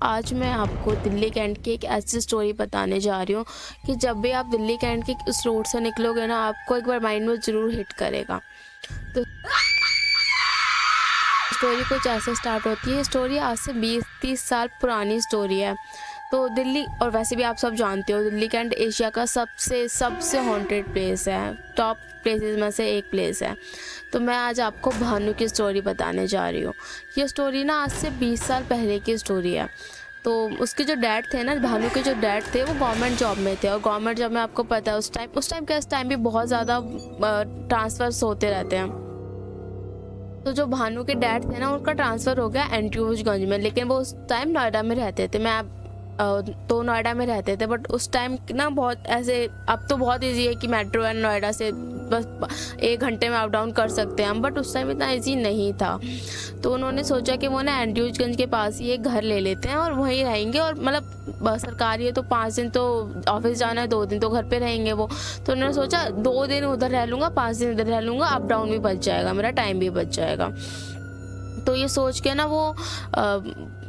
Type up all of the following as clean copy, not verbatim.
आज मैं आपको दिल्ली कैंट की एक ऐसी स्टोरी बताने जा रही हूँ कि जब भी आप दिल्ली कैंट के उस रोड से निकलोगे ना, आपको एक बार माइंड में ज़रूर हिट करेगा। तो स्टोरी कुछ ऐसे स्टार्ट होती है। स्टोरी आज से 20-30 साल पुरानी स्टोरी है। तो दिल्ली, और वैसे भी आप सब जानते हो, दिल्ली कैंट एशिया का सबसे सबसे हॉन्टेड प्लेस है, टॉप प्लेसेस में से एक प्लेस है। तो मैं आज आपको भानु की स्टोरी बताने जा रही हूँ। ये स्टोरी ना आज से 20 साल पहले की स्टोरी है। तो उसके जो डैड थे ना, भानु के जो डैड थे, वो गवर्नमेंट जॉब में थे। और गवर्नमेंट जॉब में आपको पता है उस टाइम भी बहुत ज़्यादा ट्रांसफ़र्स होते रहते हैं। तो जो भानु के डैड थे ना, उनका ट्रांसफ़र हो गया एनटीयूजगंज में, लेकिन वो उस टाइम नोएडा में रहते थे। तो नोएडा में रहते थे, बट उस टाइम ना बहुत ऐसे, अब तो बहुत इजी है कि मेट्रो है, नोएडा से बस 1 घंटे में अप डाउन कर सकते हैं हम, बट उस टाइम इतना इजी नहीं था। तो उन्होंने सोचा कि वो ना एनटीयूजगंज के पास ही एक घर ले लेते हैं और वहीं रहेंगे। और मतलब सरकारी है तो 5 दिन तो ऑफिस जाना है, 2 दिन तो घर पे रहेंगे वो। तो उन्होंने सोचा 2 दिन उधर रह लूँगा, 5 दिन इधर रह लूँगा, अप डाउन भी बच जाएगा, मेरा टाइम भी बच जाएगा। तो ये सोच के ना वो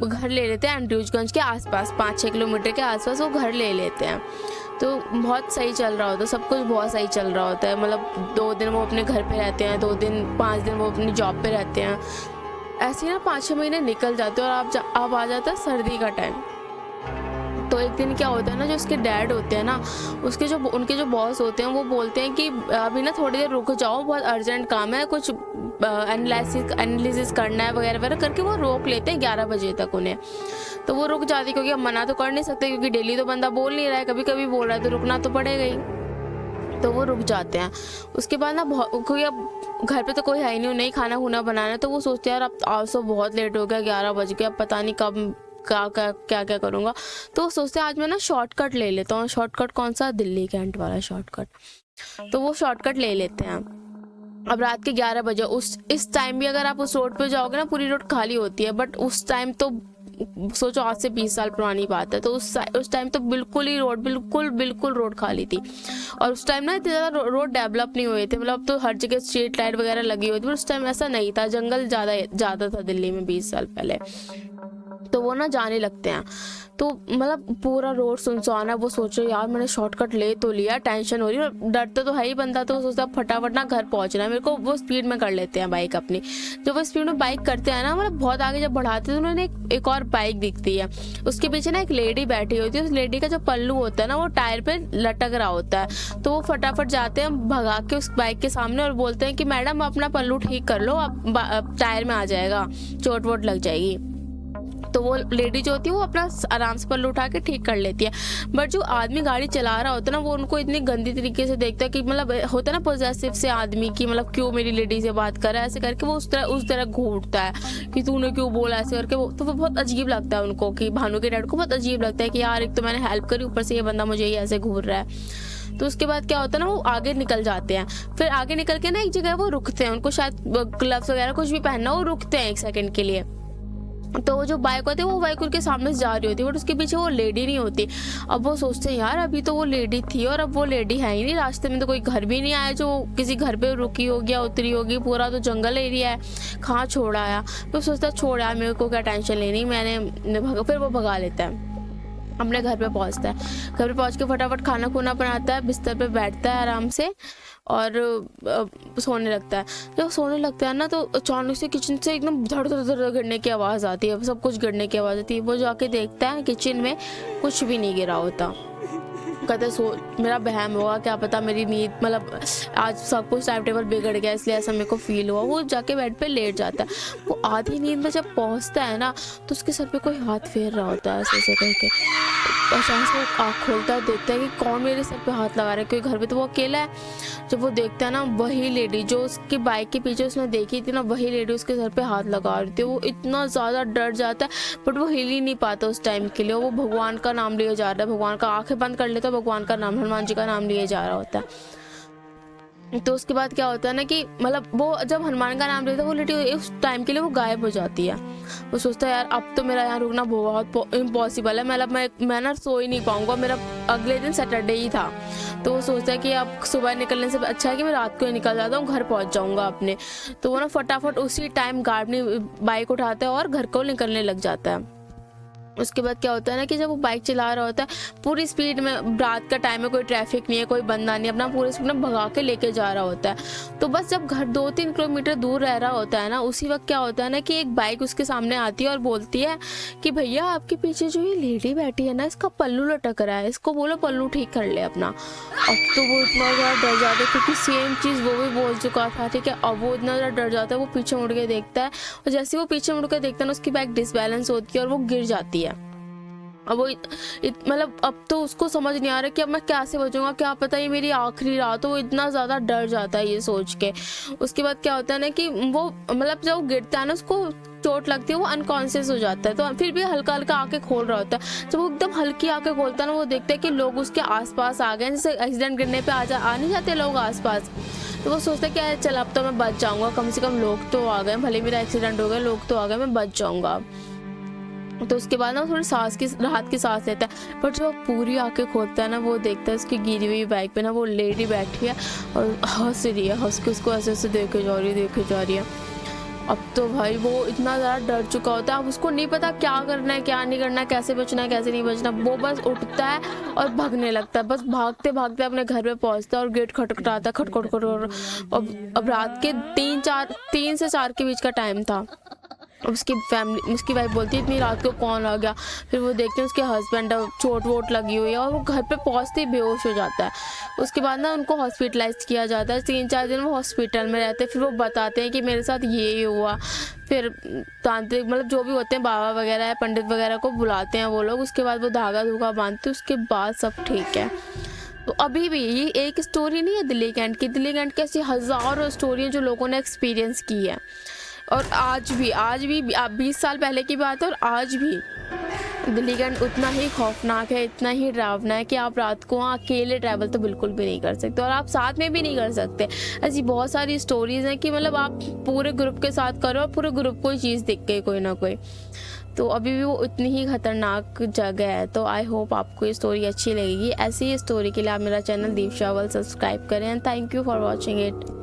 घर ले लेते हैं एंड्रयूजगंज के आसपास, 5-6 किलोमीटर के आसपास वो घर ले लेते हैं। तो बहुत सही चल रहा होता है, सब कुछ बहुत सही चल रहा होता है। मतलब 2 दिन वो अपने घर पे रहते हैं, 2 दिन 5 दिन वो अपनी जॉब पे रहते हैं। ऐसे ही ना 5-6 महीने निकल जाते हैं और अब आ जाता है सर्दी का टाइम। तो एक दिन क्या होता है ना, जो उसके डैड होते हैं ना, उनके जो बॉस होते हैं, वो बोलते हैं कि अभी ना थोड़ी देर रुक जाओ, बहुत अर्जेंट काम है, कुछ एनालिसिस करना है वगैरह वगैरह करके वो रोक लेते हैं 11 बजे तक उन्हें। तो वो रुक जाती, क्योंकि अब मना तो कर नहीं सकते, क्योंकि डेली तो बंदा बोल नहीं रहा है, कभी कभी बोल रहा है, तो रुकना तो पड़ेगा ही। तो वो रुक जाते हैं। उसके बाद ना क्योंकि अब घर पे तो कोई है ही नहीं खाना खुना बनाना, तो वो सोचते हैं यार अब आज तो बहुत लेट हो गया, 11 बज गए, अब पता नहीं कब क्या क्या करूँगा। तो वो सोचते हैं आज मैं ना शॉर्टकट ले लेता हूँ। शॉर्टकट कौन सा? दिल्ली कैंट वाला शॉर्टकट। तो वो शॉर्टकट ले लेते हैं। अब रात के 11 बजे इस टाइम भी अगर आप उस रोड पे जाओगे ना, पूरी रोड खाली होती है, बट उस टाइम तो सोचो, आज से 20 साल पुरानी बात है, तो उस टाइम तो बिल्कुल रोड खाली थी। और उस टाइम ना इतनी ज़्यादा रोड डेवलप नहीं हुए थे, मतलब तो हर जगह स्ट्रीट लाइट वगैरह लगी हुई थी, पर उस टाइम ऐसा नहीं था, जंगल ज़्यादा था दिल्ली में 20 साल पहले। तो वो ना जाने लगते हैं, तो मतलब पूरा रोड सुनसान है। वो सोच रहे यार मैंने शॉर्टकट ले तो लिया, टेंशन हो रही है, डरता तो है ही बंदा, तो सोचता फटाफट ना घर पहुंचना है मेरे को। वो स्पीड में कर लेते हैं बाइक अपनी। जब वो स्पीड में बाइक करते हैं ना, मतलब बहुत आगे जब बढ़ाते हैं, तो उन्होंने एक और बाइक दिखती है। उसके पीछे ना एक लेडी बैठी होती है। उस लेडी का जो पल्लू होता है ना, वो टायर पे लटक रहा होता है। तो वो फटाफट जाते हैं भगा के उस बाइक के सामने और बोलते हैं कि मैडम अपना पल्लू ठीक कर लो, अब टायर में आ जाएगा, चोट वोट लग जाएगी। तो वो लेडी जो होती है वो अपना आराम से पल्लू उठा के ठीक कर लेती है। बट जो आदमी गाड़ी चला रहा होता है ना, वो उनको इतनी गंदी तरीके से देखता है कि मतलब होता है ना पॉजेसिव से आदमी की, मतलब क्यों मेरी लेडी से बात कर रहा है, ऐसे करके वो उस तरह घूरता है कि तूने क्यों बोला ऐसे करके। वो तो वो बहुत अजीब लगता है उनको, कि भानु के डैड को बहुत अजीब लगता है कि यार एक तो मैंने हेल्प करी, ऊपर से ये बंदा मुझे ही ऐसे घूर रहा है। तो उसके बाद क्या होता है ना, वो आगे निकल जाते हैं। फिर आगे निकल के ना एक जगह वो रुकते हैं, उनको शायद ग्लव्स वगैरह कुछ भी पहनना, वो रुकते हैं 1 सेकंड के लिए। तो वो जो बाइक होती है वो बाइक उनके सामने से जा रही होती है, बट उसके पीछे वो लेडी नहीं होती। अब वो सोचते हैं यार अभी तो वो लेडी थी और अब वो लेडी है ही नहीं, रास्ते में तो कोई घर भी नहीं आया जो किसी घर पे रुकी होगी या उतरी होगी, पूरा तो जंगल एरिया है, कहाँ छोड़ आया। तो सोचता छोड़ आया, मेरे को क्या टेंशन लेनी, फिर वो भगा लेता है, अपने घर पे पहुंचता है। घर पे पहुंच के फटाफट खाना खुना बनाता है, बिस्तर पे बैठता है आराम से और सोने लगता है। जब सोने लगता है ना, तो अचानक से किचन से एकदम धड़ धड़ धड़ गिरने की आवाज़ आती है, सब कुछ गिरने की आवाज़ आती है। वो जाके देखता है किचन में कुछ भी नहीं गिरा होता। कहते मेरा बहम हुआ, क्या पता मेरी नींद, मतलब आज सब कुछ टाइम टेबल बिगड़ गया, इसलिए ऐसा मेरे को फील हुआ। वो जाके बेड पे लेट जाता है। वो आधी नींद में जब पहुंचता है ना, तो उसके सर पे कोई हाथ फेर रहा होता है, ऐसे करके। अचानक से वो आँख खोलता है, देखता है कि कौन मेरे सर पे हाथ लगा रहा है, क्योंकि घर पे तो वो अकेला है। जब वो देखता है ना, वही लेडी जो उसकी बाइक के पीछे उसने देखी थी ना, वही लेडी उसके सर पे हाथ लगा रही थी। वो इतना ज़्यादा डर जाता है, बट वो हिल ही नहीं पाता उस टाइम के लिए। वो भगवान का नाम लिए जा रहा है, भगवान का, आंखें बंद कर लेता है, भगवान का नाम, हनुमान जी का नाम लिए जा रहा होता है। तो उसके बाद क्या होता है ना, कि मतलब वो जब हनुमान का नाम लेता है, वो लेडी उस टाइम के लिए वो गायब हो जाती है। वो सोचता है यार अब तो मेरा यहाँ रुकना बहुत इम्पॉसिबल है, मतलब मैं ना सो ही नहीं पाऊंगा, मेरा अगले दिन सैटरडे ही था। तो वो सोचता है कि अब सुबह निकलने से अच्छा है कि मैं रात को ही निकल जाता हूँ, घर पहुँच जाऊँगा अपने। तो वो ना फटाफट उसी टाइम गाड़ी बाइक उठाता है और घर को निकलने लग जाता है। उसके बाद क्या होता है ना कि जब वो बाइक चला रहा होता है पूरी स्पीड में, रात का टाइम है, कोई ट्रैफिक नहीं है, कोई बंदा नहीं, अपना पूरी स्पीड में भगा के लेके जा रहा होता है। तो बस जब घर 2-3 किलोमीटर दूर रह रहा होता है ना, उसी वक्त क्या होता है ना कि एक बाइक उसके सामने आती है और बोलती है कि भैया आपके पीछे जो ये लेडी बैठी है ना, इसका पल्लू लटक रहा है, इसको बोलो पल्लू ठीक कर ले अपना। अब तो वो इतना ज़्यादा डर जाता है क्योंकि सेम चीज़ वो भी बोल चुका था, ठीक है। अब वो इतना ज़्यादा डर जाता है, वो पीछे मुड़ के देखता है और जैसे वो पीछे मुड़ के देखता है ना, उसकी बाइक डिसबैलेंस होती है और वो गिर जाती है। अब वो मतलब अब तो उसको समझ नहीं आ रहा कि अब मैं कैसे बचूंगा, क्या पता ये मेरी आखिरी रात हो। वो इतना ज़्यादा डर जाता है ये सोच के। उसके बाद क्या होता है ना कि वो मतलब जब वो गिरता है ना, उसको चोट लगती है, वो अनकॉन्शियस हो जाता है। तो फिर भी हल्का हल्का आंखें खोल रहा होता है। जब वो एकदम हल्की आंखें खोलता है ना, वो देखता है कि लोग उसके आसपास आ गए हैं। जैसे एक्सीडेंट गिरने पे आ नहीं जाते लोग आसपास, तो वो सोचता है कि चल अब तो मैं बच जाऊंगा, कम से कम लोग तो आ गए, भले मेरा एक्सीडेंट हो गया, लोग तो आ गए, मैं बच जाऊंगा। तो उसके बाद ना थोड़ी राहत की सांस लेता है। पर जब पूरी आंखें खोलता है ना, वो देखता है उसकी गिरी हुई बाइक पे ना वो लेडी बैठी है और हंस रही है, हंस के उसको ऐसे ऐसे देखे जा रही है। अब तो भाई वो इतना ज़्यादा डर चुका होता है, अब उसको नहीं पता क्या करना है क्या नहीं करना है, कैसे बचना है कैसे नहीं बचना। वो बस उठता है और भागने लगता है, बस भागते भागते अपने घर पे पहुंचता है और गेट खटखटाता है, खटखट खट। अब रात के 3 से 4 के बीच का टाइम था। अब उसकी वाइफ बोलती है इतनी रात को कौन आ गया। फिर वो देखते हैं उसके हस्बैंड चोट वोट लगी हुई है और वो घर पे पहुंचते ही बेहोश हो जाता है। उसके बाद ना उनको हॉस्पिटलाइज किया जाता है, 3-4 दिन वो हॉस्पिटल में रहते हैं। फिर वो बताते हैं कि मेरे साथ ये हुआ। फिर तांत्रिक मतलब जो भी होते हैं, बाबा वगैरह या पंडित वगैरह को बुलाते हैं वो लोग। उसके बाद वो धागा धूगा बांधते हैं, उसके बाद सब ठीक है। तो अभी भी ये एक स्टोरी नहीं है दिल्ली कैंट की। दिल्ली कैंट की ऐसी हज़ारों स्टोरियाँ जो लोगों ने एक्सपीरियंस की है। और आज भी 20 साल पहले की बात है और आज भी दिल्ली कैंट उतना ही खौफनाक है, इतना ही डरावना है कि आप रात को वहाँ अकेले ट्रैवल तो बिल्कुल भी नहीं कर सकते और आप साथ में भी नहीं कर सकते। ऐसी बहुत सारी स्टोरीज हैं कि मतलब आप पूरे ग्रुप के साथ करो और पूरे ग्रुप को ही चीज़ दिख गई कोई ना कोई। तो अभी भी वो उतनी ही खतरनाक जगह है। तो आई होप आपको ये स्टोरी अच्छी लगेगी। ऐसी ही स्टोरी के लिए आप मेरा चैनल दीप शावल सब्सक्राइब करें। And thank you for watching it.